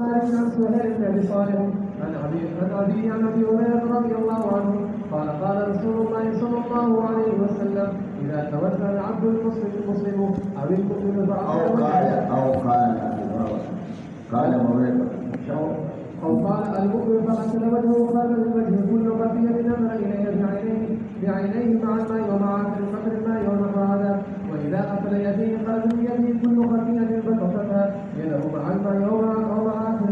مالك عن سهيل بن ابي صالح عن ابي هريره رضي الله عنه قال قال رسول الله صلى الله عليه وسلم اذا توفى العبد المسلم او المؤمن أو قال المؤمن فغسل وجهه خرج من وجهه كل خطيئة نظر إليه بعينيه مع الماء ومع آخر قطر الماء ونحو هذا وإذا غسل يديه خرج من يده كل خطيئة فكفتها يده مع الماء ومع آخر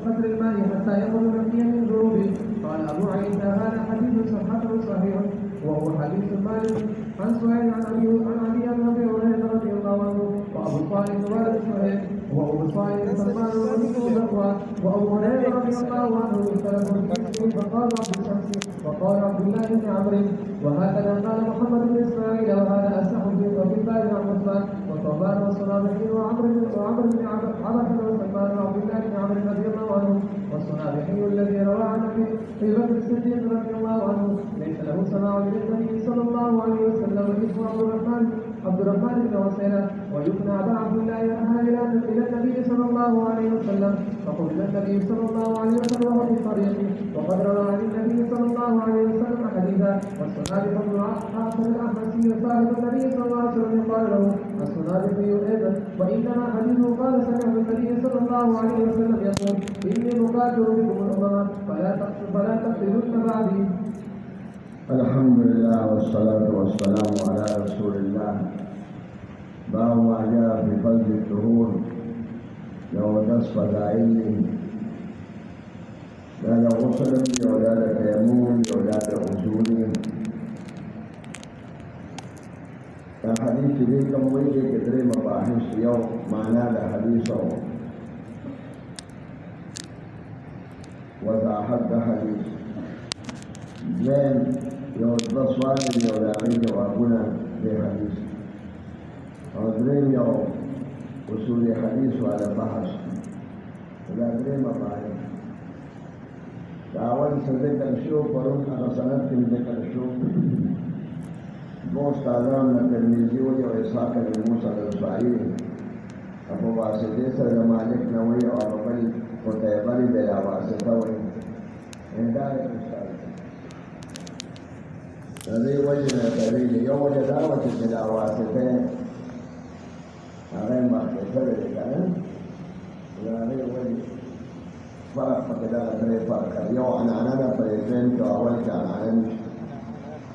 قطر الماء حتى يخرج نقيا من ذنوبه. قال أبو عيسى هذا حديث صحيح وهو حديث مالك عن سهيل عن أبي هريرة رضي الله عنه وأبو صالح والد سهيل وأبو صالح سلمان بن ذكوان وأبو هريرة رضي الله عنه اختلف في فقال عبد الشمس وقال عبد الله بن عمرو وهكذا قال محمد بن إسماعيل وهذا أصح في الباب عن عثمان وثوبان والصنابحي وعمرو بن عبث وسلمان وعبد الله بن عمرو رضي الله عنه والصنابحي الذي روى عن أبي بكر الصديق رضي الله عنه ليس له سماع للنبي صلى الله عليه وسلم اسمه عبد الرحمن بن وسيلة ويقنع عبد الله إلى النبي صلى الله عليه وسلم فقبل النبي صلى الله عليه وسلم وهو في الطريق وقد روى عن النبي صلى الله عليه وسلم حديثا والصنابح بن عاصم الأحمسي صاحب النبي صلى الله عليه وسلم قال له الصنابحي أيضا وإنما حديثه قال سمعت النبي صلى الله عليه وسلم يقول إني مقاتل بكم الأمم فلا تقتلن بعدي. الحمد لله والصلاة والسلام على رسول الله. باب ما جاء في فضل الطهور يودس فضائله لا غسل ولا تيمم ولا غسول. الحديث دي كم وجه كتير مباحث يوم معنى الحديث وذا حد حديث زين يوضع سؤال يولاعين جوابنا في حديث ودرين يوم وصول حديث على بحث ولا درين مباحث دعوان صدق الشوف ورد على سنة ذكر الشوف موسى آدم الترمذي وإسحاق بن موسى الأشعري أبو واسطة سر مالك نووي وأبو بكر قتيبة بلا واسطة وإندار هذه وجهنا سبيل يوم دعوة بلا واسطة هذا ما يسبب الكلام وهذه وجه فرق فكذا فرق يوم أنا فريقين كأول كان عالم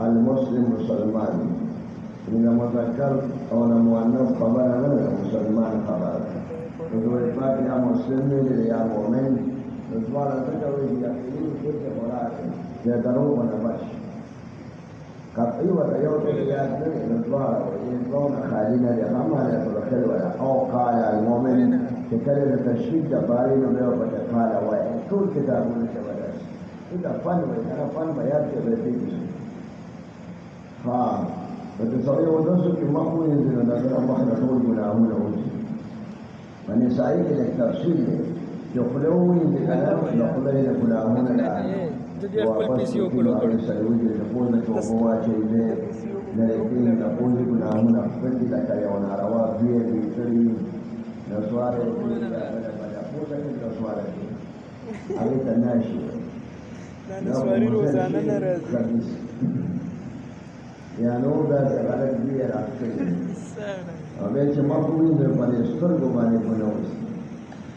المسلم مسلمان إذا مذكر أو مؤنث خبر غير مسلمان خبر وذو إثبات يا مسلم يا مؤمن نزوار تجوي يقين كل مراد يدرو ونبش قطعي وتيوت الياسر نزوار ويكون خالنا لغمها يتركل ولا أو قال المؤمن ككلمة التشهيد جبارين ويوبك قال وين كل كتاب الشباب إذا فن وإذا فن بياتي بيتي ها فتصير ودرسك المقوي ينزل نظر الله نقول منامون وجه فنسائك للتفصيل يخلون بكلام يخلين منامون الآن وفصل فيما يسألون يقول لك ومواجه إليه لكن يقول لك منامون أفضل لك يوم رواء فيه بيسري نسوار يقول لك نسوار عليك الناشي نسواري روزانا نرازي يعني هو ده غلط كبير عسكري وبيت مفروض باليستر وبالي فلوس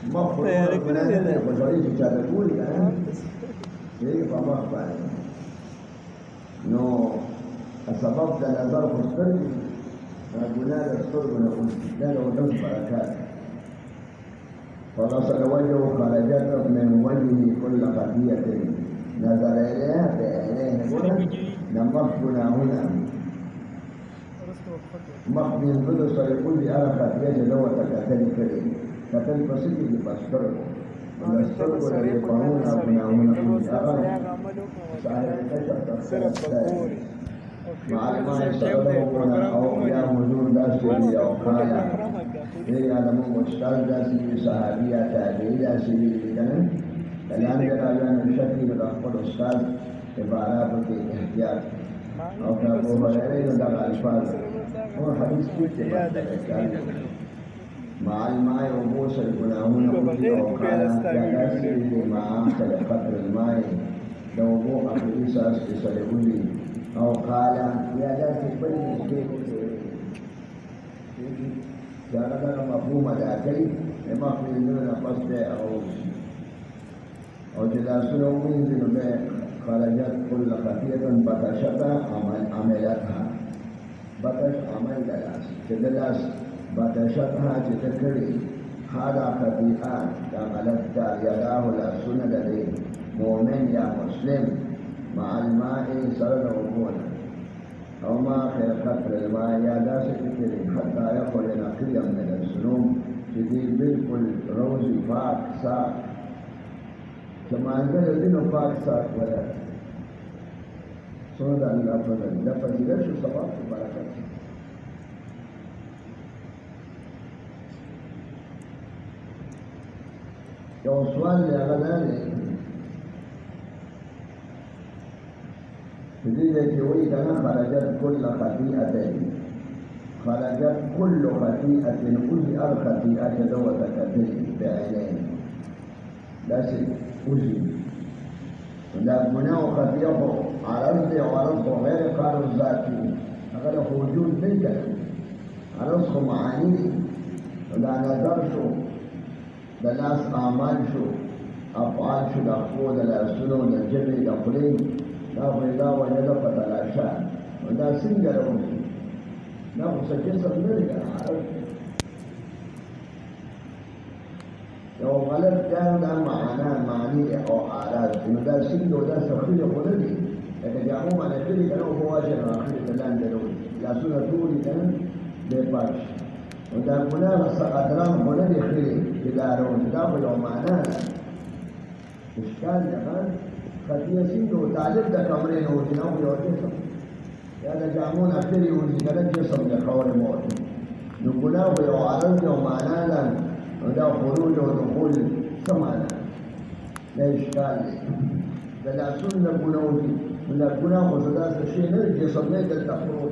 مفروض بالي فلوس تقول يعني ايه فما نو السبب ده نظر مستر قلنا له استر ونقول لا لو دم بركات فغسل وجهه خرجت من وجهه كل خطيئة نظر إليها بعينيه نمخنا هنا مخ من ظل سيقول لي أنا خطيئة لو تكتل كريم كتل بسترګو بسترګو لري پهونه ګناهونه صاحب کچا صرف بګوري معلومات سره او یا حضور داسې او کاله دې علمو مستل داسې صحابیه تابعی داسې کنه کلام دې راځي شکل د خپل استاد عبارات کې احتیاط او کابو هرې د الفاظ او حدیث کې معلومات او موسی ګناهونه او کاله داسې ما سره قدر الماء لو هو اخر اساس کې سره ولي او قال يا ذات بني الشيخ جعلنا مفهوم ذاتي مفهوم قصد او جلاسنا وينزل به خرجت كل خطيئة بطشتها عملتها بطش عمل دلاس بطشتها تتكري هذا خطيئات عملتها يداه لسنة لديه مؤمن يا مسلم مع الماء سرد وقونا أو ما خير قطر الماء يا داس كتير حتى يخرج نقيا من السنوم تدي بالكل روزي فاك ساك كما أنزل الدين فاك ساك ولا صند الله فضل لفظ ليش صباح بركة يوم سؤال يا غداني فديك يقول أنا خرجت كل خطيئة خرجت كل خطيئة أجي الخطيئة دوت كثير بعينين لا شيء أجي لا بناء خطيئة عرض وعرض غير قال الذاتي هذا وجود منك عرض معاني لا نظر شو لا ناس أعمال شو أفعال شو دخول لا سنو لا جبل دخولين لا بيضاء ولا فتلاشى ولا سنجر وجه لا مسجسر نرجع لو غلط كان ده معناه معني او اعراض انه ده سنج وده سخيل خلدي لكن جاءوا على كل كانوا هو واجب اخر الكلام ده لا سنه تقولي كان بباش وده مناغ سقدران خلدي خير يدارون ده لو معناه اشكال كمان خطيئة وتعلم ده كمرين وجنوب يوجسم هذا جامون أكثر وجنوب جسم لخور موت نقوله ويعرض ومعنانا وده خروج ودخول سمعنا لا إشكال لا سنة قنوتي لا قناه وصداس الشيء نرجع صدمات التخروج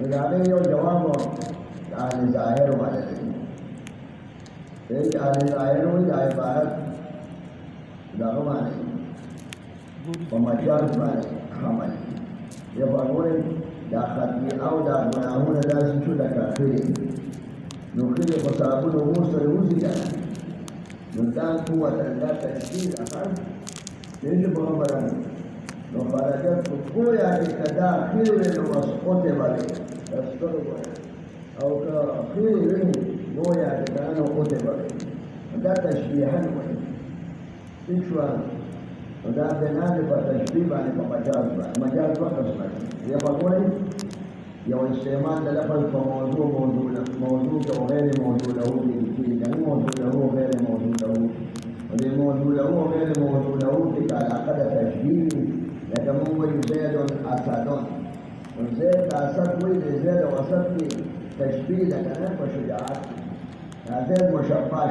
هذا يو جواب عن ظاهر والدين ايش عن ظاهر وجه عبارت دغمانه ومجال معنی حمل يفعلون دا خطي او دا گناهون دا سنشو دا كافرين نخير خصابون وموسر وزي جانا نلدان قوة دا تشكيل أخر ليش بغمران نخرجت قوية إكدا خير ومسقط بالي تستروا أو كخير قوية إكدا وقت بالي دا تشبيحا وين تشوان وده بنادي فتشبيه يعني مجاز بقسمة يفقون يو استعمال للفظ فموضوع وغير موضوع له في يعني موضوع له وغير موضوع له والموضوع له وغير موضوع له في علاقة تشبيه لكن هو يزيد أسد وزيد أسد ويزيد وسط تشبيه لكن وشجاعات هذا مشبه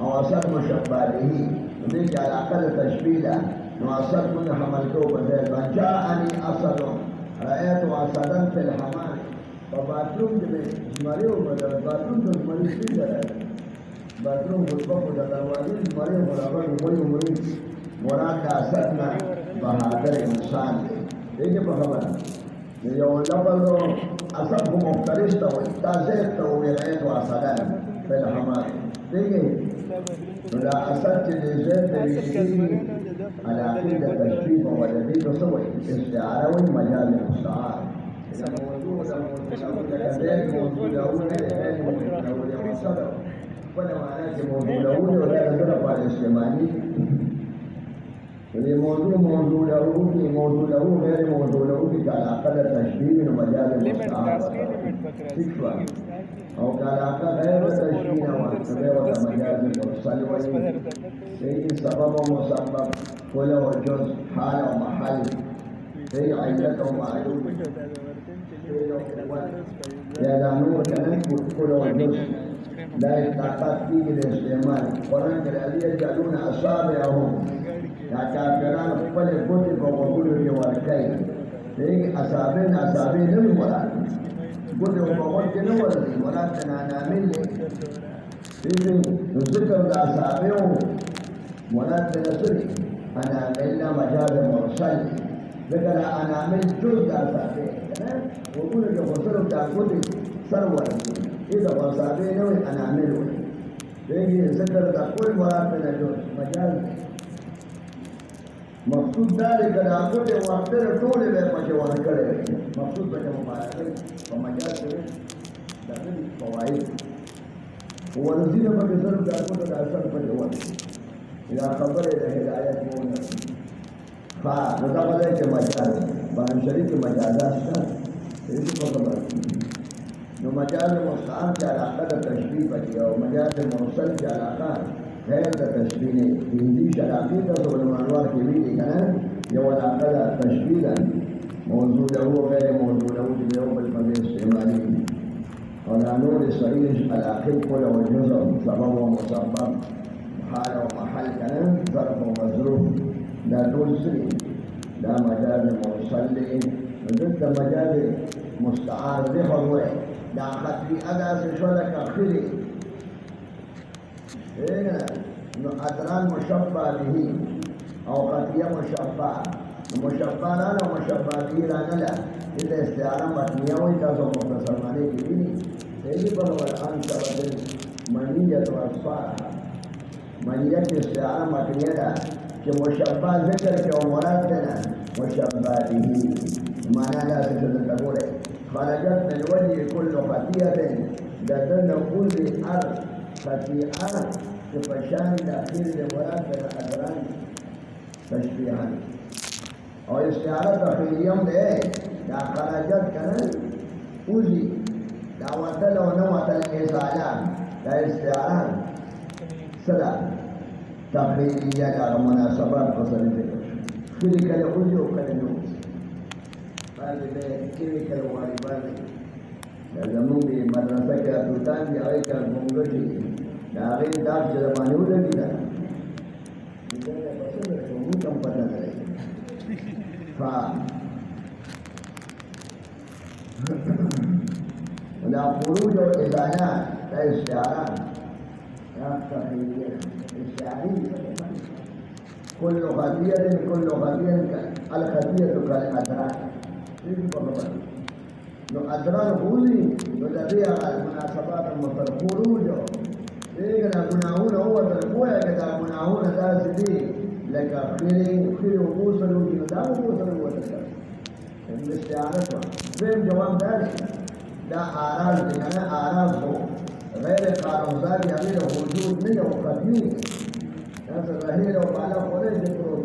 أو أسد مشبه به وليس على أقل تشبيلا وأسد من حملته بذلك من جاءني أسد رأيت أسدا في الحمام فباتلوم جماليه وبدل باتلوم جماليه سيدة باتلوم بالبقو جدوالين جماليه ورغم ويومين مراد أسدنا بهادر إنسان إيجي بخبرنا يوم لبلو أسد مفترس توي تازيب توي رأيت أسدا في الحمام إيجي ولا أسدت لزيت بيجيني على عقيدة تشبيه والذي تصوي استعاره مجال المستعار إذا موضوع كذلك موضوع صدر ولا معناه موضوع ولا يضرب على الاجتماعي موضوع له غير موضوع له في علاقه د تشبیه نو مجاز لیمټ مستعار کاسټي لیمټ پکړه ٹھیک شو او که علاقه غیر د تشبیه نه وه نو مجاز مرسل وایي دې سبب او مسبب کل او جز حال او محل دې علت او معلوم یا دا نور کنه کل او جز لا طاقت فيه الاستعمال قرآن کې راځي يجعلون اصابعهم دا کافران خپل ګوتې په وګړو کې ورکوي دې اصابع نه مراد ګوتې په وګړو کې نه ورکوي مراد نه عامل دې نو ذکر د اصابع مراد نه سوري انا الا مجاز مرسل ذکر انا عامل جز د اصابع وګړو کې وصل د ګوتې سر ورکوي إذا وصابه نوي أنا أعمله لكن ذكر كل مراد من الجوز مجاز مقصود ذلك أن أقول وأقدر طول بيقى وانا كره مقصود بجا مباركة فمجاز داخل فوائد هو نزيل بكثر داخل داخل فجوان إذا خبر إلى هداية مونا فنظام ذلك مجاز بان شريك مجازات إيش فقط نو مجاز مستعار کی علاقه د تشبیه پکې او مجاز مرسل کی علاقه غیر د تشبیه نه هندي شراقي د علماء کې ویلي کنه یو علاقه د تشبیه ده موضوع له غیر موضوع له چې یو بل باندې استعمالي او د نور صحیح علاقه کول او جزء سبب او مسبب حال او محل کنه ظرف او مظروف دا ټول سری دا مجاز مرسل دی د مجاز مستعار دی هو دا خطی ادا سے شولک اخری نو ادران مشبہ بھی او خطیہ مشبہ مشبہ رانا مشبہ بھی رانا لا اذا استعارہ مطمیہ ہوئی تاسو مختصر مانے کی بھی ایلی بغور ان سبب منیت و اصفارہ منیت استعارہ مطمیہ دا کہ مشبہ ذکر کے امورات دینا مشبہ بھی مانا لا سے شدت بولے خرجت من وجه كل خطيئة ددن كل أرض خطيئة كفشان داخل لمراد من الأدران تشبيها أو استعارة داخلية ده دا خرجت كان أوزي دا وطل ونوة الإزالة دا استعارة صدا داخلية دا مناسبات قصرية خلي كلا أوزي وكلا نوز بعد كيف كانوا والدين لازمون بمدرسة كاتوتان بأي كان بونغشي لكن دار جلمانه ولا كذا كذا بس شو كم بدل عليه ولا خروج الإزالات لا استعارة لا تخيل استعارة كل خطيئة الخطيئة كالأدراك نو ادران بولی نو دبیا المناسبات المخروج دیگر گناہون هو ترکویا کہ دا گناہون داس دی لکا خیر وصلو کی دا وصلو وصلو استعارت فهم جواب داری دا آراز دینا آراز ہو غیر قانونزاد یعنی وجود نہیں ہو قدمی ناس ظاہر و بالا ہونے ذکر ہو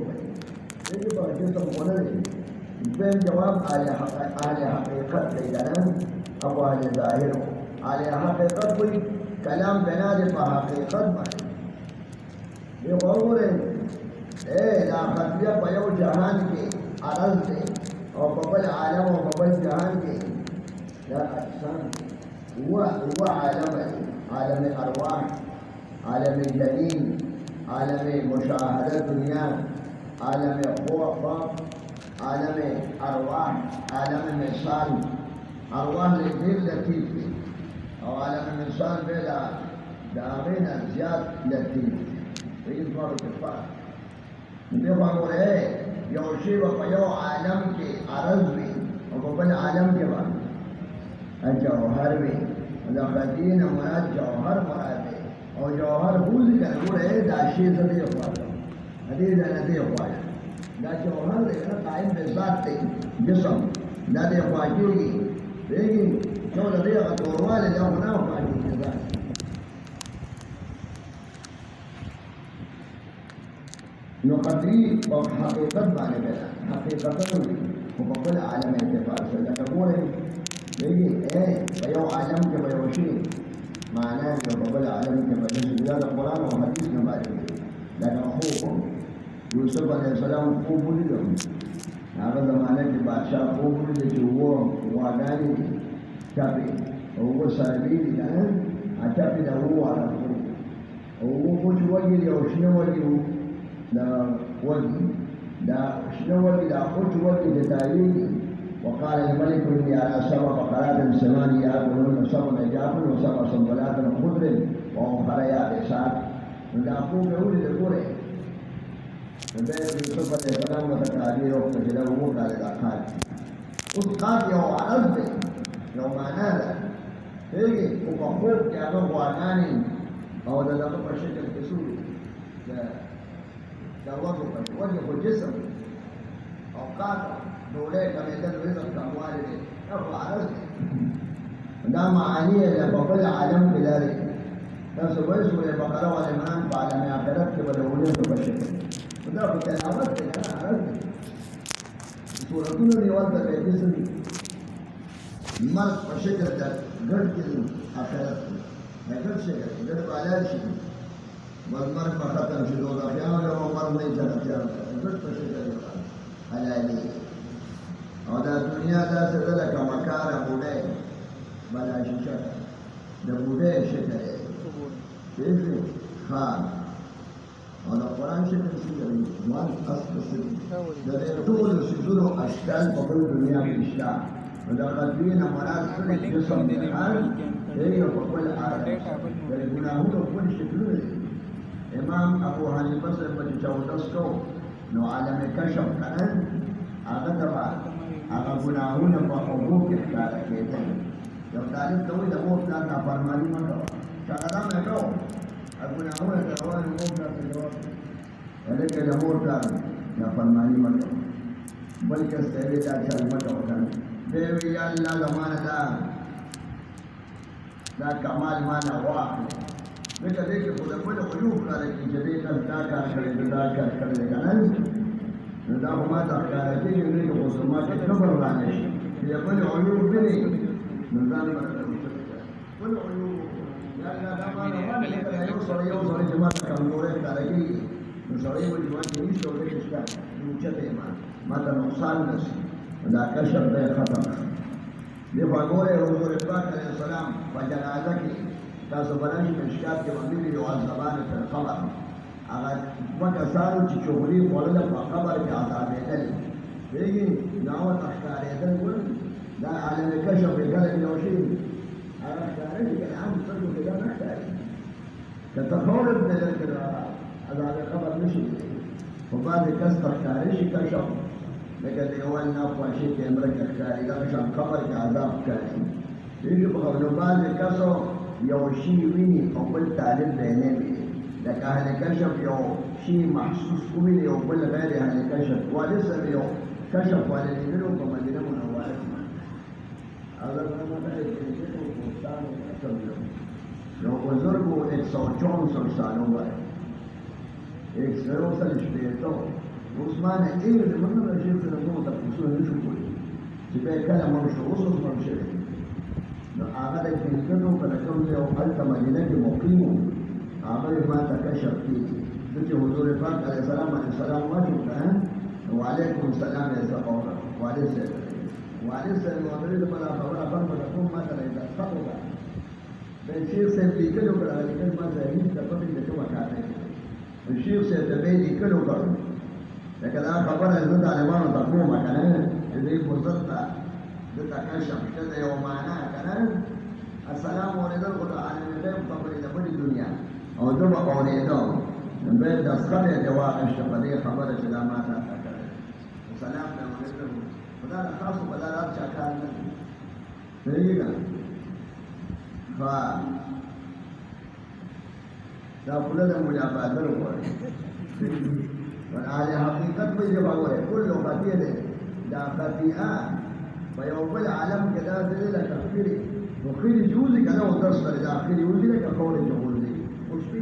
دیکھیں پر جسم ہونے فهم جواب آل حقیقت لیدنا ابو آل ظاہر آل حقیقت کوئی کلام بنا دے پا حقیقت بانی یہ غور ہے لا خطیہ پیو جہان کے عرض دے اور ببل عالم و ببل جہان کے لا اجسام هو عالم ارواح عالم جليل عالم مشاهدة دنیا عالم خوف عالم ارواح عالم مثال ارواح لدیر لطیف او عالم مثال بلا داغین زیاد لطیف این فرق فرق دیکھو امور ہے یو شیو پیو عالم کے عرض میں اور ببن عالم کے بعد جوہر میں لقدین مراد جوہر مراد ہے اور جوہر بوز کر وہ ہے داشی زدی خواہد حدیث ندی خواہد دا جوہر دیکھنا قائم بذات تے جسم دا دے خواہدی ہوگی لیکن جو لدی اطوروال دا ہونا خواہدی کی ذات نو قدری اور حقیقت بانے بلا حقیقت ہوگی وہ بقل عالم اعتقاد شيء معناه أن رب العالمين كما تشهد هذا القرآن وحديث كما يقول لكن أخوكم يوسف عليه السلام قوموا لهم هذا معناه أن بادشاہ قوموا لهم هو وعداني كافي وهو سابيل كان أتابي له هو على الخروج وهو مش وجه يوشنا وجهه لا وجه لا شنو وجه لا خرج وجه لتعليل وقال الملك اني على 7 بقرات سمان ياكلون 7 عجاف و7 سنبلات خضر واخر يابسات نداقوا بقول للقرى فبين يوسف عليه السلام وتكاليف وتجلوه قال الاخر اسقاط يوم عرض يوم نادى هيك وقفوك يا رب وعناني او ده لقب الشكل الكسوري ده وجه الجسم اوقات دولة كما يدل رزق كأموال يرفع رزق ده معانية لبقل عالم بذلك تسوي سورة البقرة والعمران بعد ما أخذت بدولة وبشكل وده في تلاوات أنا عرفت سورة كل رواية بجسم مرض بشكل ده غير أخذت ما غير شكل غير على شيء والمرض ما ختم في دولة فيها ولا مرض ما يجرب فيها غير بشكل على دي ودا دنیا دا سره کمکار بوډه بلا شیشه د بوډه شته دې خان او د قران شته چې ځوان اصل څه د ټول سيزونو اشکال په دنیا کې شته دا قدرین مراد څه جسم دی حال دی په خپل عادت د ګناهونو په شکلونه امام ابو حنیفه سره په 14 کو نو عالم کشف کړه هغه تبع هغه ګناهونه په حقوق کې ښکاره کېدل یو طالب ته وایي د مور پلار نافرماني مه کوه شاګردان یې کوه هغه ګناهونه ته وایي مور پلار ته جواب هلکه د مور پلار نافرماني مه کوه بلکې ستړي دا چل مه کوه کنه دی وایي یا الله زمانه دا کمال مانه واخلې لکه دې کې خو د بل عیوب ښکاره کړي چې دې کس دا کار کړی دا کار کړی که نه نو دا خو ما ته ښکاره کېږي نو چې خو زما کې کبر رانه شي چې د بل عیوب ویني نو ځان به بل عیوب یا الله دا مانه واخلې یو سړی چې ما ته کمزورۍ ښکاره کېږي نو سړی وایي چې ما کې هېڅ ډول شته نو اوچته یم ما ته نقصان نه شي دا کشف دی ختم دې خوا ګورئ حضور پاک علیه السلام په جنازه کې تاسو براني مشکات کې باندې یو ځبان پر قبر هغه وکه سارو چې چوغلي خوړل په قبر کې عذابېدل دیږي نو تخکارېدل ول دا عالم کشف کله یو شي هغه ښکارې چې عام څه کې دا نه ښکاري که تخورت نه لري عذاب قبر نشي په باندې کس تخکارې شي کشف لکه دیوال نه خواشي کې امر کې ښکاري دا شان قبر کې عذاب کوي دیږي په نو باندې کسو یو شی ویني او بل طالب دی نه ویني لکه اهل کشف یو شی محسوس ویني او بل غیر اهل کشف ولسه یو کشف والے لیدلو په مدینه منوره کې هغه ما ته یو بزرګو 164 سال عمر 164 شپېته عثمان ایر د منو راشي چې موږ ته څه نشو کولی چې به کله موږ شو اوس هم شي نو هغه د کلیکونو په کوم ځای او هلته مدینه کې مقیم و هغه ما ته کشف کېږي چې حضور پاک علیه السلام واجب کړه وعلیکم السلام یې صفوه والد صاحب مدري د بلا خبره په کوم ما ته راځي تاسو دا د شیخ صاحب لیکلو کړه چې ما ته هیڅ د پټې د کومه کار نه د شیخ صاحب د به لیکلو کړه لکه دا خبره زه طالبانو ته کومه کنه چې دې فرصت ته د تکشف ته یو معنا کنه السلام علیکم خدای عالم دې په دې بلې دنیا او دا په اورېدو به د ښکلې جواب شپه خبره چې دا ما ته کړه سلام علیکم خدا خاص بدلات چاکار نه دی دا پوله د مولا بدر وره ولعلى حقیقت په جواب وره کله خطیه ده دا خطیه په یو بل عالم کې دا دې له تفکری وخیر جوزي کنه او درس لري دا اخر یوزي له کول جوړي او شپې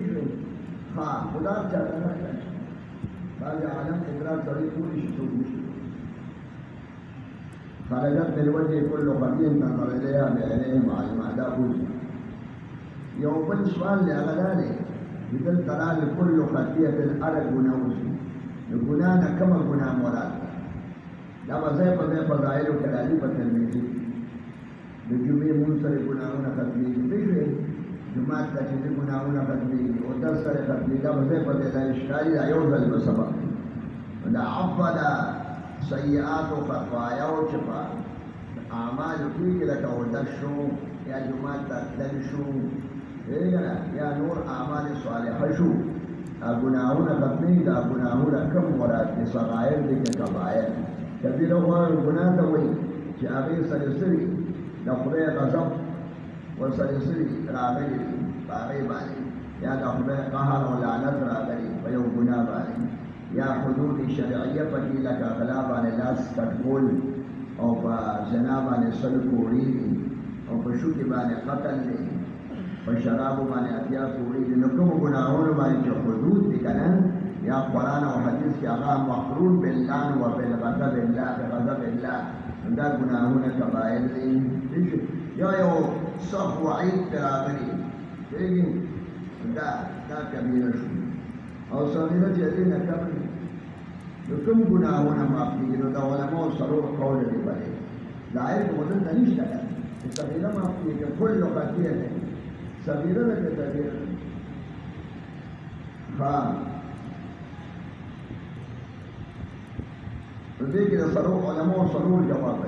خدا چاته نه کوي دا عالم ادراک لري ټول شي ټول شي خرجت بالوجه كل قديم نظر إليها بعينيه مع المعداء يوم سؤال لأغلاني بدل ترى لكل خطية الأرض ونوزي لقنانا كما قنا مراد لما زي فضائل وكلاليفة الميزي لجميع منصر قناونا خطية بشوي جماعة تجد قناونا خطية ودرسر خطية لما زي فضائل إشكالي لا يوزل بسبب ودا عفل سيئات وخطايا وشفا أعمال فيك لك ودشو يا جماعة تدشو يا نور أعمال صالحة شو أبناؤنا قبلين أبناؤنا كم ورات صغائر لك كبائر كبير هو البناء دوي شعبي سلسلي نقضي غضب وسلسلي راغلي باغي بالي يا نقضي قهر ولعنة راغلي ويوم بناء بالي يا حدود شرعية فكي لك غلاب عن الناس تقول أو فزناب عن السلكوري أو فشكب عن قتل فشراب عن أتياس وريد نكم قناهون ما حدود بكنا يا قرآن وحديث يا غام مقرون باللعن وبالغضب الله بغضب الله دا قناهون كبائر يا يو صف وعيد تراغري دا كبير شو أو صغيرة جدينا كبير نكم قناهون ما فيه دا علماء صروح قول لبالي لا يعرف مدن نشتغل الصغيرة ما فيه كل خطيئة صغيرة لك كبيرة فدي كده صاروخ علماء صاروخ جواب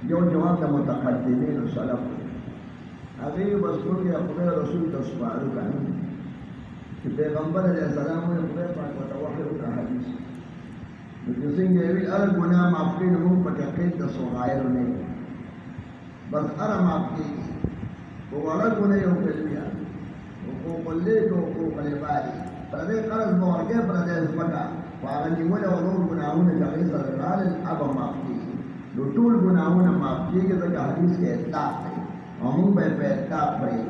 يوم جواب متقدمين السلف هذه بذكر يا خدای رسول تسمعوا كان پیغمبر علیہ السلام نے خدای پاک کو توحید کا حدیث جسیں یہ ال گناہ معاف کی نو پٹکے تصغائر نے بس ارم معاف کی ولا گناہ یو کلمہ حقوق الليل وحقوق العباد فهذا قرض مواقع فهذا اسمك وعلى ولا ونور بناؤنا جعيس الرجال الأب معفيه لطول بناؤنا معفيه كذا كحديث كإطلاق ومن بإطلاق بيه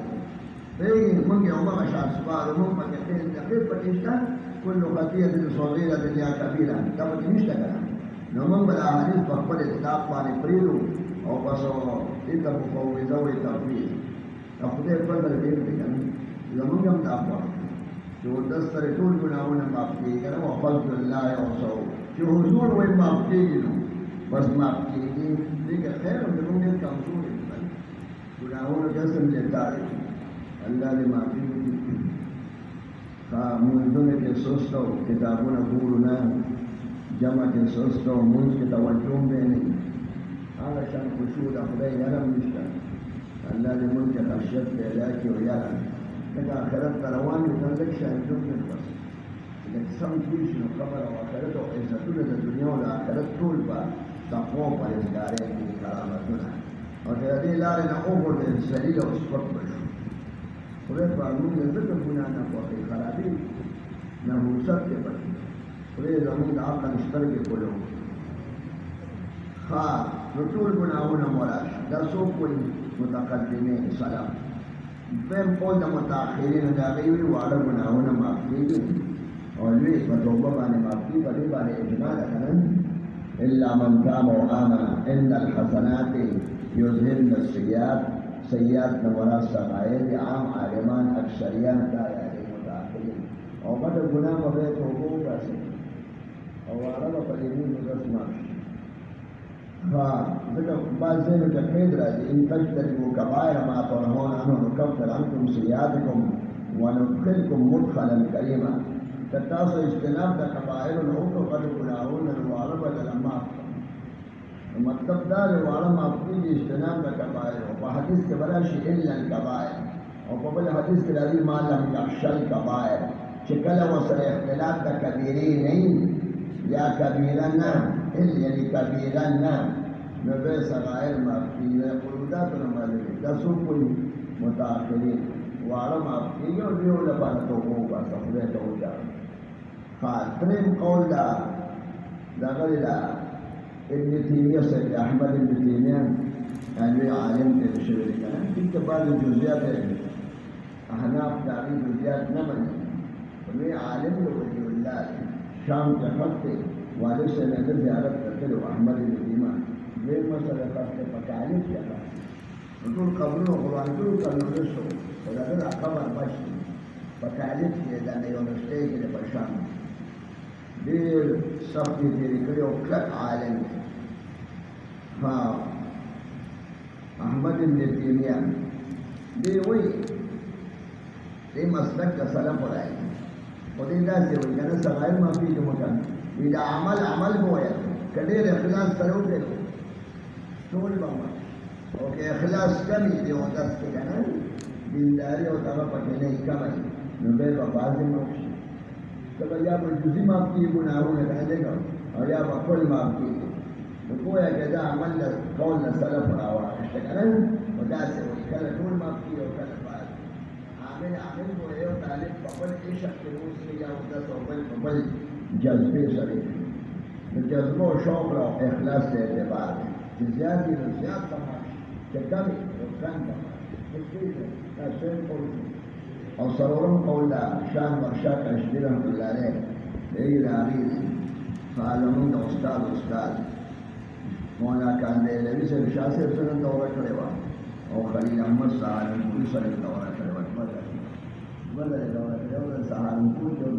لكن من يوم ما شاء سبحانه ومن بكثير تقريب بكشتان كل خطيئة صغيرة يا كبيرة كما تمشتغل نومن بلا حديث فقبل إطلاق وعن بريدو أو بصو إذا مفوضة وتفويض أخذ فضل بين بكم إذا من يوم تأخذ جو دستر طول گناہوں معاف کیے گا وہ فضل اللہ وسو جو حضور وہ معاف کیے گا بس معاف کیے گی لیکن خیر ہم لوگوں کے کمزور ہیں گناہوں کا قسم لیتا ہے اللہ نے معافی کی منذ کے سوچتا ہو کتابوں نے بولنا جمع کے سوچتا ہو منذ کے توجہ میں نہیں اعلی شان خشوع خدای یارم نشتا اللہ نے منذ کے خشیت پیدا کی اور یارم لك آخرت تروان يتنلك شاهدون من بس لك سم فيش من قبر وآخرت وإزتون الدنيا والآخرت طول تقوم بالإزدارين من كرامتنا وفي هذه لارنا أمر السليلة وصفت بشو وليس بعضهم يذكر هنا نقوى في خرابين نهوسات بشو وليس أمود عقل اشترك كلهم نطول بناؤنا مولاش لا سوق متقدمين سلام فهم قول متأخرين داخلين وعلى گناهون معفيين وليس فتوبة عن معفي فليس عن إجمال كمان إلا من تاب وآمن إن الحسنات يذهبن السيئات سيئات نورا الصغائر عام عالمان أكثريان دايا متأخرين وقد الگناه بيت حقوق بسيط وعرب فليمين رسمه فذكر بعض زين التقييد إن تجتنبوا كبائر ما تنهون عنه نكفر عنكم سيئاتكم وندخلكم مدخلا كريما تتاصل اجتناب كبائر العقوق قد كناهون المعربة لما المكتب دار وعلم أفضل اجتناب كبائر وحديث كبلاش إلا الكبائر وقبل حديث كالذي ما لم يخشى الكبائر شكل وصل اختلاف كبيرين يا كبيرنا يعني كبيرنا نبي صغائر معفية قلوداتنا مالكين تسوق متأخرين وعلى معفية وليو لبانا توقوبا صفرية توجع فاترين قول دا غير ابن تيمية سيد أحمد ابن تيمية يعني عالم تشريك كلام كنت بعض الجزئيات أحناف تعريف جزئيات نمن ومي عالم لوجه الله شام تخطي وليس الذي عرفت له أحمد بن إيمان غير مسألة خاصة فتعليم شغال ټول قبرونه قرآن ټول کلونه شو او دا د قبر بشي په کالج کې دا نه یو نشته کې په شان ډېر سخت دې کړی او کلک عالم ها احمد بن تیمیه دې وایي دې مسلک د سلف راځي او دې داسې وایي کنه صغائر معافي کې مکان وی دا عمل بویا کډې اخلاص سره وکړو ټول باندې او که اخلاص کمی دی او داس کې کنه دینداري او هغه پکې نه کمای نو به په بازي نو کله یا په جزئی معافي ګناهونه راځي او یا په خپل معافي نو کوه کې دا عمل له قول نه سلف راوړل کنه او داسې وایي کله ټول معافي او کله بعد عامل بو یو طالب په خپل عشق کې اوسې یا او داس او بل جذبه سره د جذبه او شوق او اخلاص ته اعتبار چې زیات دي زیات تمام چې کمی او کم تمام او سرورم قول دا شان ورشاک اشبیر رحمت اللہ علیہ دیگی راغیز فعلمون دا استاد مولا کاندیلوی سے شاہ سے سنن دورہ کرے وا او خلیل احمد سہارنپوری سنن دورہ کرے وا بدل دورہ کرے وا سہارنپور جو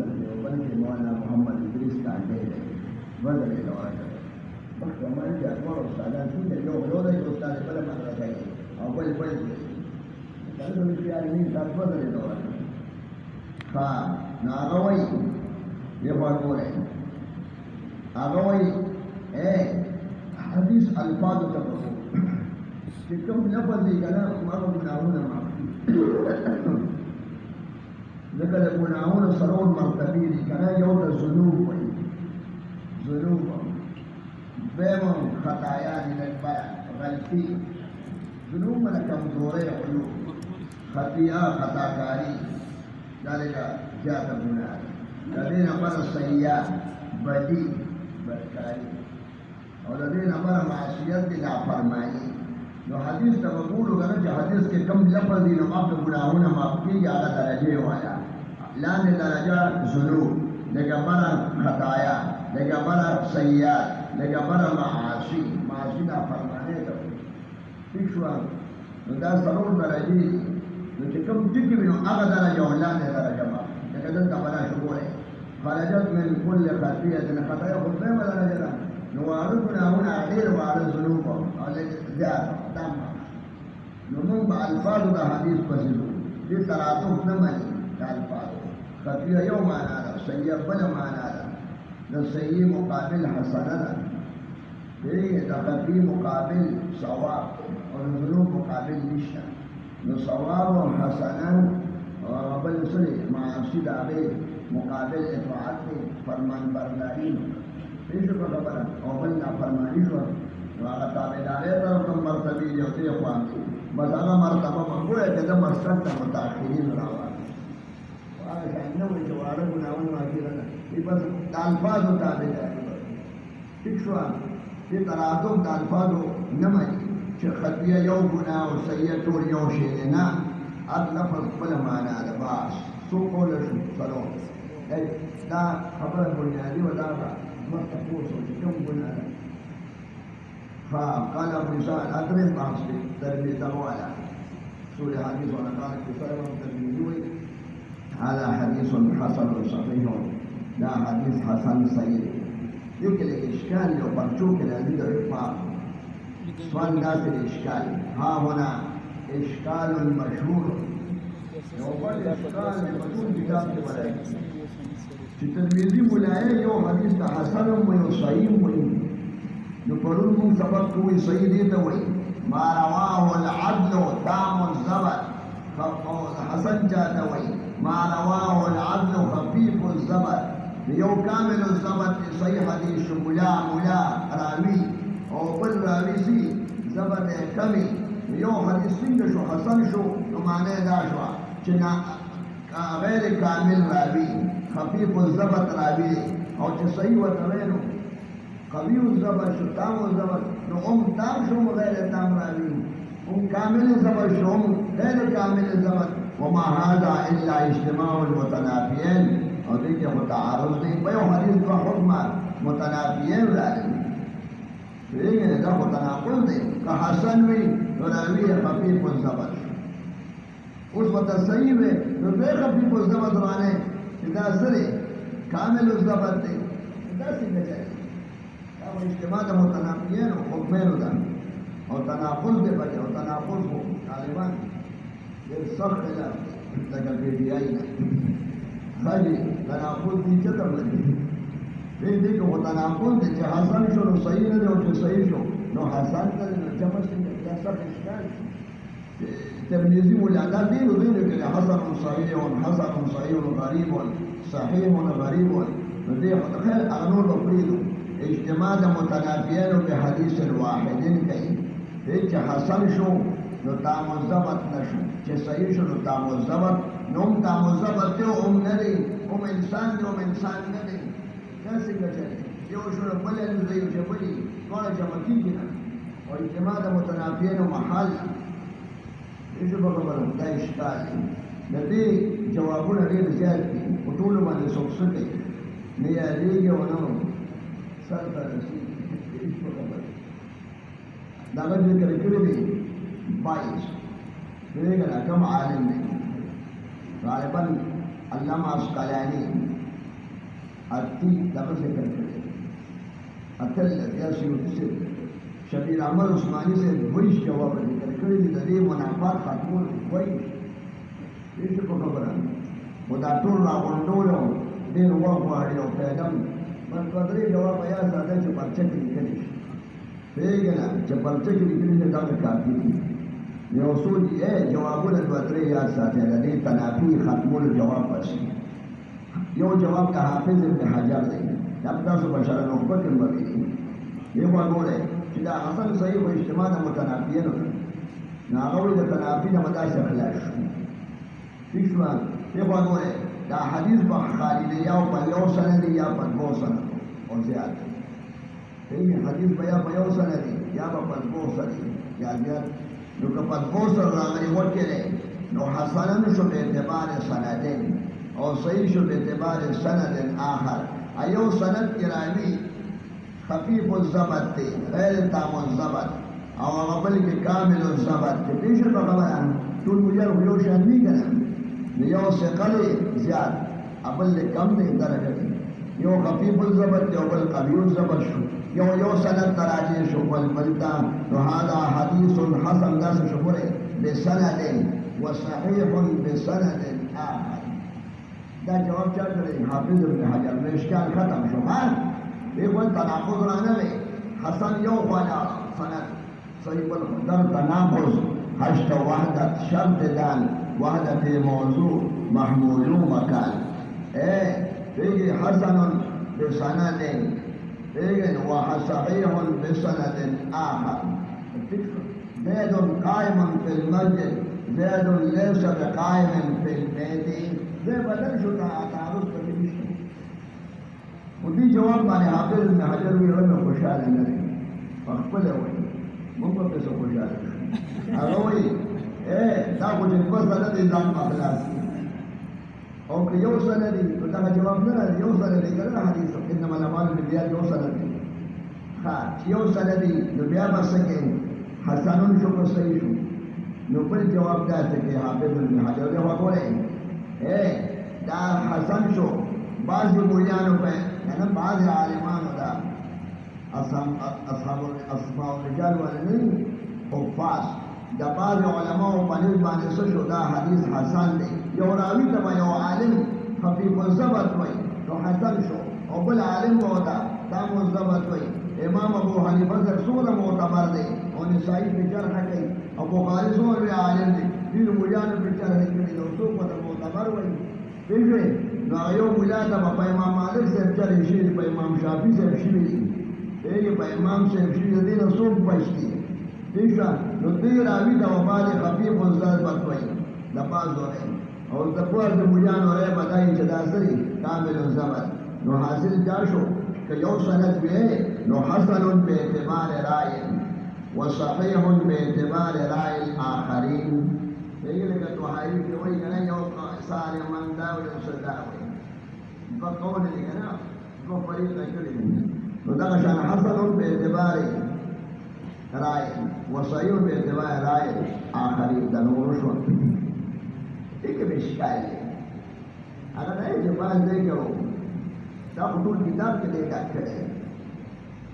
بلکہ مولانا محمد ادریس کاندیلوی بدل دورہ کرے بس ہمارے جاتوار استادان سنتے جو دے استاد بلا مدرسہ ہے او بل کله نو بیا یې تاسو بدل دورہ ها ناغوي یو ورکوله هغه وایي حدیث الفاظ ته چې کوم لفظ یې کنه هغه ګناهونه معافي ځکه د ګناهونو سرور مرتبه دي کنه یو د ذنوب وایي ذنوب دویم خطایا دي لکه غلطي ذنوب من کمزوري علوم خطیئه خطاکاری ذلك جاءت گناہ الذين امر السیئات بدی بدکاری اور الذين امر معصیت لا فرمائی نو حدیث ته وګورو کنه چې حدیث کې کم لفظ دي نو ماته ګناهونه معاف کیږي هغه درجه والا لاندې درجه ذنوب لکه بر خطایا لکه بر سیئات لکه بر معاصی لا فرمانه ته ٹھیک شو نو دا ضرور درجه نو چې کوم ټکی وي نو هغه درجه ولاندې درجه ما لکه دلته بلا شغوله خرجت من كل خطيئة خطايا خطايا ولا درجه نو وارثنا هنا غير وارث ذنوب او زیات دم نو موږ په الفاظ د حدیث پسې دي تراتب نه مانی د الفاظ خطیئه یو معنا ده سیئه بل معنا ده د سیئه مقابل حسنه ده د خطیئه مقابل ثواب او د ذنوب مقابل نشته نو ثواب و حسنان و بل سلی معاصی داغی مقابل اطاعت فرمان برداری ایشو کا خبر او بل نافرمانی شو نو آغا تابداری طرف کم مرتبی دیوتی اخوان بس آغا مرتبہ مقبول ہے کہ دا مسکت تا متاخرین راوان و آغا شاہنوی چوارا گناون واقعی رہا یہ بس الفاظ و تابداری ٹھیک شو یہ تراتب دا الفاظ و نمائی چې خطیه یو ګناه او سیئه ټول یو شی دی نه هر لفظ خپله معنا ده بس څو قوله شو څلور دا خبره بنیادي وه دا به مخته پوه شو چې کوم ګناه ده قال ابو اسحاق ادرس بحث دی ترمذي والا سوري حديث وانا قال كفايه ترمذي هذا حديث حسن صحيح لا حديث حسن صحيح يمكن الاشكال لو برجوك الذي يرفع سؤال ذات الإشكال ها هنا إشكال مشهور يوم الإشكال مشهور كتاب الملائكة في ترمذي ملائكة يوم حديث حسن وصحيح يقولون من سبب قوي صحيح دوي ما رواه العدل تام الزبد حسن جادوي ما رواه العدل خفيف الزبد يوم كامل الزبد صحيح حديث ملا راوي او بل راوی سی زبر کمی یو حدیث څنګه شو حسن شو نو معنی دا شو چې غیر کامل راوی خفیف الزبر راوی او چې صحیح وتوینو قوی الزبر شو تام الزبر نو تام شو غیر تام راوی کامل الزبر شو غیر کامل الزبر وما هذا الا اجتماع المتنافيين او دې کې متعارض دی په یو حدیث دوه حکمه متنافیین راځي دا خو تناقض دی که حسن وي راوي خفيف الزبط اوس وته صحیح وي نو به خفيف الزبط باندې دا سره کامل الزبط دی دا څنګه چي دا اجتماع د متنافیانو حکمانو ده او تناقض دی په او تناقض وو طالبان ډېر سخت ده لکه پیډیای نه خالي تناقض دي چې تر لګي دې کو تناقض دي چې حسن شو نو صحیح نه دی او چې صحیح شو نو حسن نه جمع څنګه دا سخت اشکال ترمذي ولا دين ودين كده حسن صحيح حسن صحيح غريب صحيح غريب دي خير قانون وفريد اجتماع متنافيين بحديث واحد كي هيك حسن شو نو تامزبط نشو چې صحیح شو نو تامزبط نوم تامزبط ته ندي انسان دی انسان نه دی دا څنګه چلے یو شو بل له یو چې بلی ټول جمع کیږي او اجتماع متنافيين محل ایسو په خبره دا اشکال د دې جوابونه ډېر زیات دي په ټول باندې څوک کوي نه یادېږي او نو سر ته رسېږي ایسو په خبره دا به ذکر کړی دی 22 دغه کوم عالم دی غالبا علامه اسقلانی اتی دغه ذکر کړی اتل یا سیوطي شبیر احمد عثماني سے ویش جواب ذکر کړی دی د دې منافات ختمول وایي هیڅ په خبره ودا ټول راغونډول ډېر وخت وایي او پیغام من قدرې جواب یا ساده چې پرچه کې لیکلی شي پیغام چې پرچه کې likely the the کافي the you څو دي جوابونه دوه درې یا ساده د دې تنافي ختمول جواب پاتې یو جواب کا حافظ ابن حجر دی دا تاسو بشر نخبه کې مګي یو وګوره چې دا حسن صحیح او اجتماع متنافیین نه هغه د تنافی نه مداسه خلاص شو یو وګوره دا حدیث په خالد یو په یو سند یا په دو سند او زیات دی حدیث په یو سند یا په دو سند یا زیات نو که په دو سند راغلی وکړي نو حسن شو به اعتبار سندین او صحیح شو به اعتبار سند آخر ایو سند کرامی خفیف الزبط تی غیر تام الزبط او غبل کی کامل الزبط تی پیش په خبره ټول مجر یو شان نه کړه یو ثقل زیات ابل کم نه درجه یو خفیف الزبط یو بل قوی الزبط شو یو سند تراجی شو بل بلتا نو هذا حدیث حسن داس شوره بسند وصحیح بسند آخر دا جواب چا کړی حافظ ابن حجر نو اشکال ختم شو ها ایوان تناقض رانه وی حسن یو خوانا سند صحیح الخدر تناقض حشت وحدت شرط دان وحدت موضوع محمول مکان فیگی حسن بسند فیگی وصحیح بسند آخر زید قائم فی المسجد زید لیس بقائم فی البیت زی بدل شتا تعرض تبیشن ودي جواب باندې حافظ ابن حجر وی ورنه خوشاله نه دي خپل وای موږ په څه خوشاله هغه وای دا خو چې په سره دي ځان خلاص او که یو سره دي دا جواب نه دی یو سره دي کله حدیث انما الاعمال بالنیات یو سره دي ها یو سره دي نو بیا بسکه حسنون شو کو صحیح شو نو بل جواب دا چې حافظ ابن حجر دی وګوره دا حسن شو بعض مولیانو په انا بعض عالمانو دا اصحاب الرجال ولنی حفاظ دا بعض علماء په نسبت باندې شو دا حدیث حسن دی یو راوی ته یو عالم خفیف الضبط وای نو حسن شو او بل عالم وتا دا مضبط وای امام ابو حنیفه څخه معتبر دی او نسائی په جرح کوي او بخاری څخه عالم دی دې مولیانو په جرح کوي نو څوک په معتبر وای پیژنه نو یو مولا ته په امام مالک صاحب چلی شي په امام شافعي صاحب شي دی په امام صاحب شي دی نو څوک پښتي دیشا نو دې راوي دا وباله خفيف وزاد پټوي د پازوره او د پوهه د مولیانو راي بدای چې دا سری کامل زمن نو حاصل جا شو که یو سند وي نو حسن به اعتبار رائے وصحيح به اعتبار رائے الاخرين دغه لکه توحید کې وایي کنه یو ساره من دا او صدا وایي په قول دې کنه په فریق کې نو دا شان حسن په اعتبار رائے وصحیح باعتبار رائے آخری دنور شون ایک مشکل ہے اگر نہیں جو باز دے گا دا خطول کتاب کے دے گا کرے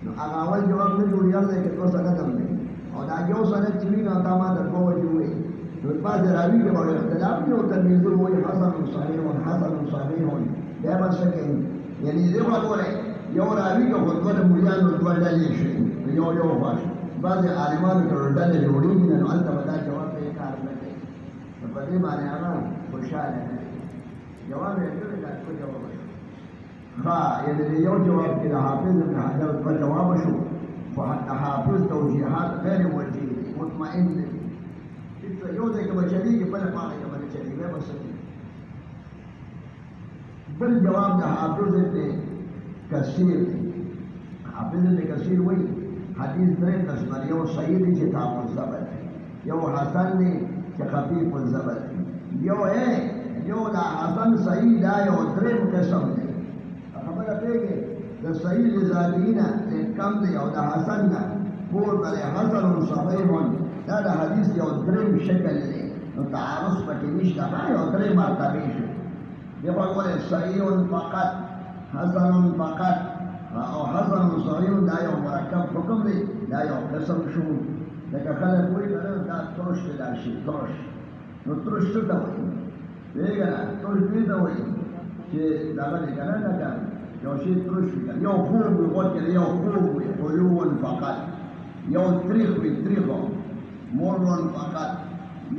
نو اول جواب نے جوڑیال دے کہ تو سنت ہم نے اور دا جو سنت چلی نا تاما در کو وجوے تو بعد راوی کے بارے اختلاف نہیں ہوتا ترمذی وہی حسن صحیح اور حسن صحیح ہوں دے بس کہ یعنی دے بولے یو راوی کو خطبہ مریان اور دوڑ ڈالے شي یو یو واش بعض عالمان کو ډلې جوړېږي نو هلته به دا جواب ته یې کار نه کوي نو په دې باندې هغه خوشحاله نه وي جواب یې کړی دا څه جواب شو ښه یعنې یو جواب کې د حافظ ابن حجر دوه جواب شو خو حافظ توجیحات غیر موجه دي مطمئن دي یو ځای کې به چلېږي بله پاڼه کې به نه چلېږي بیا به څه بل جواب د حافظ ابن کثیر دی حافظ ابن کثیر وایي حدیث درې قسمه یو صحیح دی چې تام الزبد یو حسن دی چې خفیف الزبد یو دا حسن صحیح دا یو دریم قسم دی خبره پوهېږې د صحیح لذاتي نه کم دی او د حسن نه پورته دی حسن صحیح دا د حدیث یو دریم شکل دی نو تعارض پکې نشته یو درې مرتبې شو دی به ګورې صحیح فقط حسن فقط او حسن صحیح دا یو مرکب حکم دی دا یو قسم شو لکه خلک وایي کنه دا ترش دی دا شي ترش نو ترش څه ته وایي پوهېږه نه ترش دې ته وایي چې دغه دی که نه لکه یو شي ترش وي یو خوږ وي غوږ کې یو خوږ وي حلو فقط یو تریخ وي تریخو مر فقط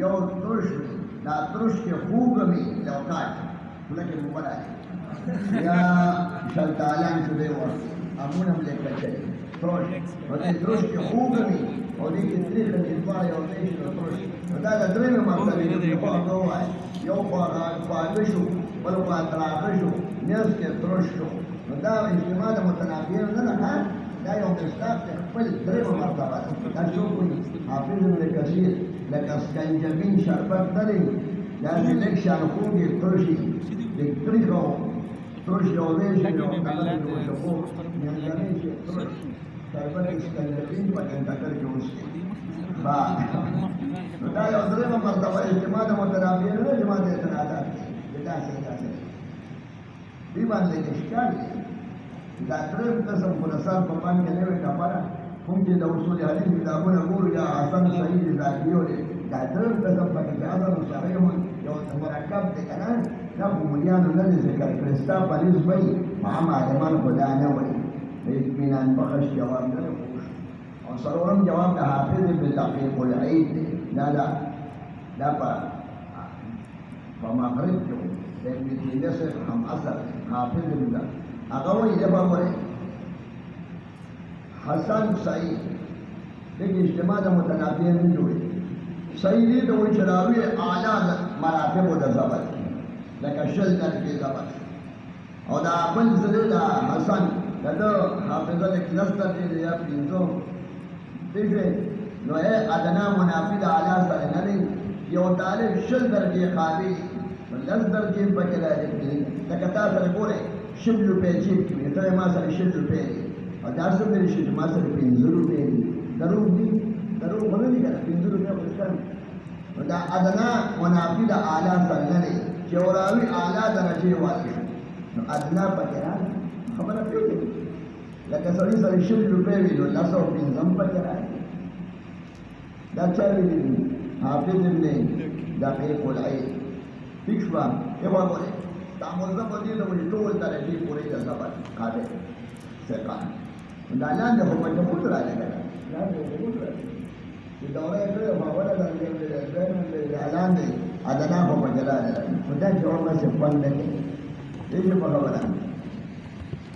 یو ترش وي دا ترش کې خوږ وي یو کاټ خوله کې موبله دی یا شلتالان شو دی ور امون هم لیکل شوی ترش نو دې ترش کې خوږ وي او دې کې تریخ دي دواړه یو ځای شي نو ترش نو دا د درېیمې مرتبې دي خوا ته ووایه یو خوا خواږه شو بل خوا تراخه شو نیز کې ترش شو نو دا اجتماع د متنافیانو نه ده دا یو مصداق دی خپل درېیمه مرتبه ده دا څوک وایي حافظ ابن کثیر لکه اسکنجبین شربت نه دی داسې لږ شان خوږې ترشي لږ تریخ او ترش یو ځای شي نو هغه د وشفو منځنی شي ترش شربت اسکنجبین په کنډکر کې اوسي نو دا یو درېیمه مرتبه اجتماع د متنافیانو نه اجتماع د اعتراضات دی داسې دې باندې اشکال دی دا درېیم قسم خو د سر په بند کې نوې خبره کوم چې د اصول حدیث کتابونه ګورو یا حسن صحیح ذاتي دی دا درېیم قسم پکې چې حسن صحیح یو مرکب دی که نه دا خو ملیانو نه دی ذکر کړی ستا پلیز وایي عام عالمان خو دا نه وایي د اطمینان بخش جواب نه دی او څلورم جواب د حافظ ابن دقیق العید دی دا په مغرب کې د ابن تیمیه صاحب هم اثر حافظ ابن هغه وایي دا به وایي حسن صحیح لیکن اجتماع د متنافیین نه جوړي صحیح دی ته وایي چې راوي اعلی مراتبو د ضبط لکه شل درجې ضبط او دا بل څه دی دا حسن د ده حافظه لږ لس درجې دی یا پنځه دیږي نو ادنا منافي د اعلی سره نه دی یو طالب شل درجې قابل نو لس درجې پکې راځي لکه تا سره ګورې شل روپۍ جیب کې وي ته ما سره شل روپۍ دي او دا څه دي چې ما سره پنځه روپۍ دي دروغ دي دروغ خو نه دي که نه پنځه روپۍ خو شته نو دا ادنا منافي د اعلی سره نه دی چې یو راوي اعلی درجې والی شو نو ادنا پکې راځي خبره پوهېږې لکه سړي سره شل روپۍ وي نو لس او پنځه هم پکې راځي دا چا ویلي دي حافظ ابن دقیق العید ٹھیک شوه یې وګورئ دا موضوع په دې ډول ټول درجې پورې د ضبط قابل ثقه دا لاندې خو په ټول راځي لاندې ټول راځي چې دوره یې کړې ما ولا درجې د لاندې ادنا خو په جلا راځي نو دا جواب څه خوند نه کوي دې په خبره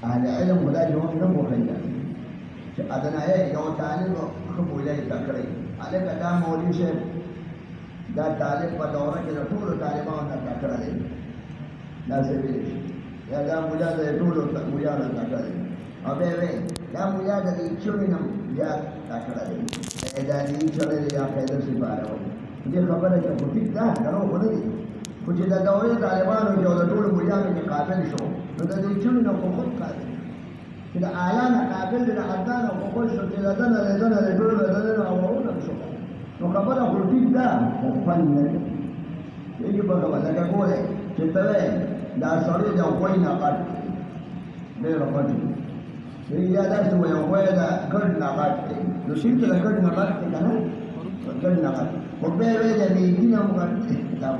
اهل علم خدا جواب نه وایي چې ادنا یې یو طالب خو بولای تکړه هلکه دا مولوي صاحب دا طالب په دوره کې د ټولو طالبانو نه تکړه دی داسې ویلی شي یا دا مولا د ټولو مولیانو نه تکړه دی او بیا وایي دا مولا د دې چونې نه زیات تکړه دی دا دې چونې دی یا قاعده سپاره وایي دې خبره چې خو ټیک ده دروغ خو نه دي خو چې د دورې طالبانو کې او د ټولو مولیانو کې قابل شو نو د دې چونې نه خو خود قابل چې د اعلان قابل د عدان او خپل شو چې دنه ټول دنه او ونه شو نو خبره خو ټیک ده خو فن نه یې په هغه لکه کوله چې ته دا سړی دا کوی نه پات نه راپاتې یا دا څه یو وای دا کډ نه پات نو شي ته کډ نه پات کنه کډ نه پات په به وی دا دې نه موږ دا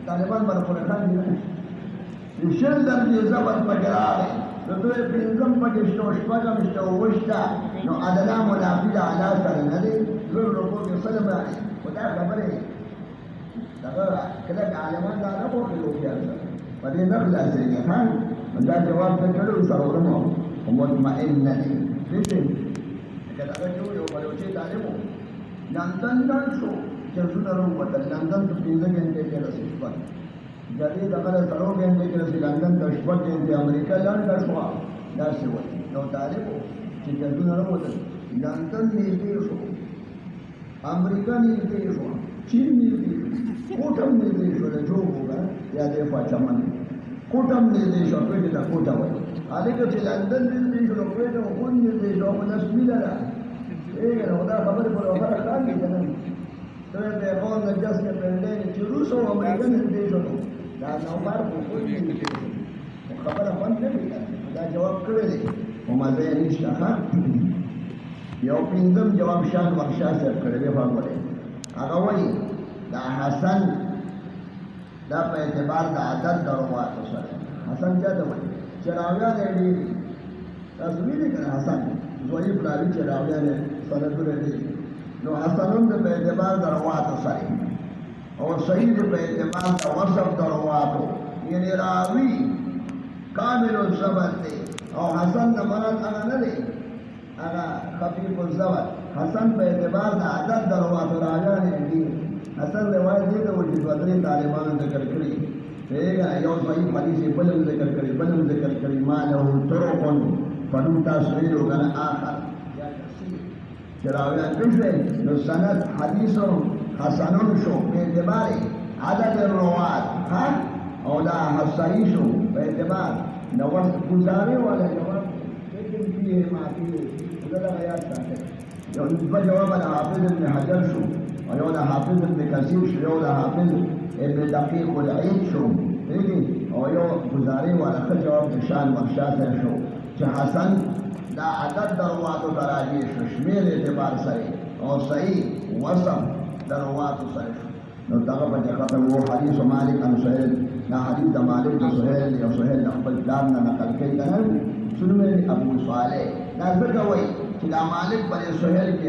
طالبان باندې کار دي نه شل درجه زبر پګراله نو دوی پنځم پکې شته شپږم شته وشته نو ادنا منافع علی سره نه دي زور رکو کې سلام راځي خدا خبره دا کله عالمان دا نه پوهې لوګي په دې نه خلاصې ها دا جواب ته کړو سره ورمو مطمئن نه دي دې کله دا یو بلوچي طالبو لندن شو چې زونه وروته لندن ته 15 غنټې کې رسېږي جدي دغه سره غنټې کې رسېږي لندن ته شپږ غنټې امریکا لندن شو دا څه وایي نو طالبو چې زونه وروته لندن نیږدې شو امریکا نیږدې شو چین نیږدې شو کوټم نیږدې شو له جوړه یا دې فاچمن کوټم نیږدې شو په دې دا کوټه وایي هغه چې لندن نیږدې شو نو کوټه خو نیږدې شو په نس میلا ده نو دا خبره په اخر کار کې کنه ته به هو نه جاس کې پندې چې روس او امریکا نیږدې شو دا نو بار په نیږدې شو خبره باندې دا جواب کړی دی او مزه نشته ها یو پنځم جواب شاه بخشا سره کړی دی هغه هغه وایي دا حسن دا په اعتبار د عدد دروازه سره حسن چاته وایي چې راویان دې تاسو ویلي کنه حسن زوی بلاوی چې راویان سره دې نو حسنون د په اعتبار دروازه سره او صحیح په اعتبار د وصف دروازه یعنی راوی کامل الزبط دی او حسن د مراد هغه نه دی هغه خفیف الزبط حسن په اعتبار د عدد دروازه راویان دي حسن روایت دې ته وایي چې بدري طالبانو ذکر کړی هغه یو صحیح حدیث بلم ذکر کړی ما له طرقن فنوتا سویلو کنه آخر یا کثیر چراویان کشوه نو سند حدیث حسنون شو په اعتبار عدد الروات ها او دا حسنی شو په اعتبار نوست گزاره والا جواب لیکن پیه ما پیه ادلا غیاد ساته یو نسبه جواب دا حافظ ابن حجر شو او یو دا حافظ ابن کثیر شو یو دا حافظ ابن دقیق العید شو او یو گزاره والا خد جواب شان بخشا سره شو چې حسن دا عدد درواتو تراجی شو شمیر اعتبار سره او صحیح وصف درواتو سره شو نو دغه په ختم وو حدیث مالک عن سهيل دا حدیث د مالک د سهيل یو سهيل خپل پلان نه نقل کوي کنه سنن ابو صالح دا څنګه وایي چې دا مالک پر سهيل کې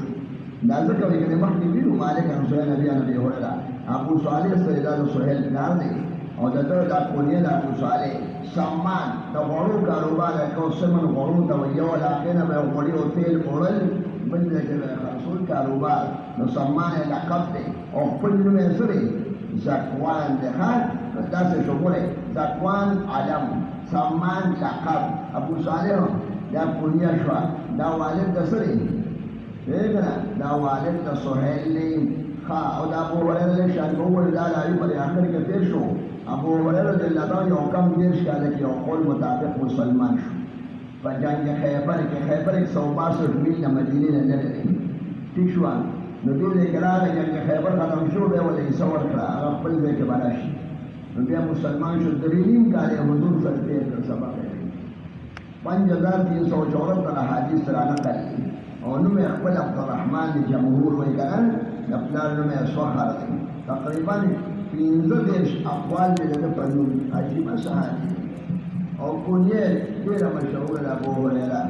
شو دا څنګه وایي چې مخکې ویلو مالک عن سهيل نبی هريره ابو صالح سره دا سهيل پلان دی او دغه دا کونیه د ابو صالح سامان د غوړو کاروبار کو سمن غوړو ته یو علاقه نه به غوړي او تیل اورل بل دغه خاصول کاروبار نو سامان لقب دی او خپل نوم یې سره زکوان ده ها داسې شغله زکوان علم سامان لقب ابو صالح دا کونیه شو دا والد د سره دغه دا والد د سهيل ها او دا ابو هريره شان کوول دا لای په اخر کې تیر شو ابو هريره رضی الله عنه یو کم دیش کاله کې یو قول مطابق مسلمان شو په جنگ خیبر کې خیبر 162 میل مدینه نه لري ٹھیک شو نو دې کړه جنگ خیبر ختم شو به ولې څور کړه هغه خپل ځای کې باراشي نو بیا مسلمان شو درېنیم کاله حضور سره په سبا 5374 حدیث را نقل او نو خپل عبدالرحمن جمهور وایي کنه خپل نوم یې سوحر تقریبا 15 اقوال دې د پرنو عجیب صحابي او کونیه ډېر مشهور ده ابو هريره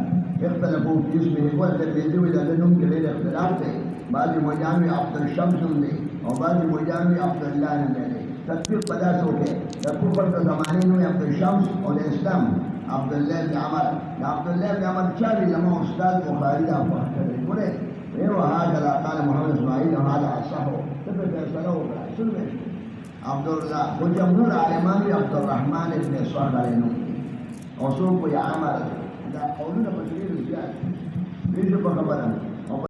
اختلافو په اسمه هو تربیته وی دا نوم کې ډېر اختلاف دی بعض مجامع عبد الشمس دی او بعض مجامع عبد الله دی تطبیق پدا سوکه د کوفر د زمانه نو عبد الشمس او د اسلام عبد الله بن عمر عبد الله بن عمر چاري لما استاد بخاري دا په کړی ګوره ایو هغه قال محمد اسماعیل هذا صحو تبدا سلو سنه عبد الله وجمهور عالمان عبد الرحمن ابن صهر عليهم او سوق يا عمر دا قولنا بشير زياد ليش بخبرنا